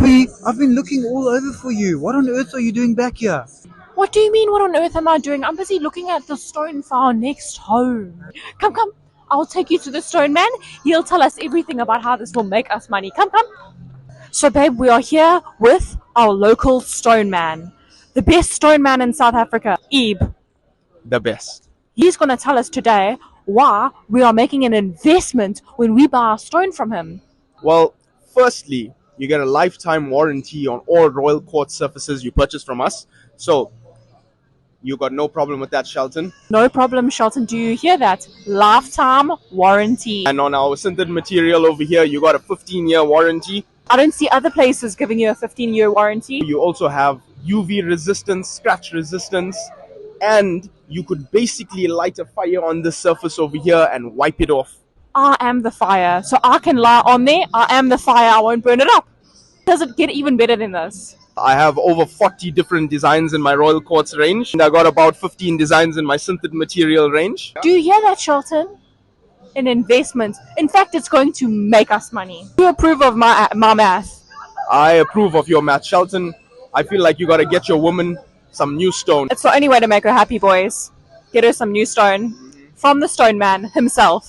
Abby, I've been looking all over for you. What on earth are you doing back here? What do you mean, what on earth am I doing? I'm busy looking at the stone for our next home. Come, come. I'll take you to the stone man. He'll tell us everything about how this will make us money. Come, come. So, babe, we are here with our local stone man. The best stone man in South Africa, Ebe. The best. He's going to tell us today why we are making an investment when we buy our stone from him. Well, firstly, you get a lifetime warranty on all Royal Quartz surfaces you purchase from us. So, you got no problem with that, Shelton. No problem, Shelton. Do you hear that? Lifetime warranty. And on our sintered material over here, you got a 15-year warranty. I don't see other places giving you a 15-year warranty. You also have UV resistance, scratch resistance, and you could basically light a fire on this surface over here and wipe it off. I am the fire, so I can lie on there. I am the fire. I won't burn it up. Does it get even better than this? I have over 40 different designs in my Royal Quartz range, and I got about 15 designs in my sintered material range. Do you hear that, Shelton? An investment. In fact, it's going to make us money. Do you approve of my math? I approve of your math, Shelton. I feel like you got to get your woman some new stone. It's the only way to make her happy, boys. Get her some new stone from the stone man himself.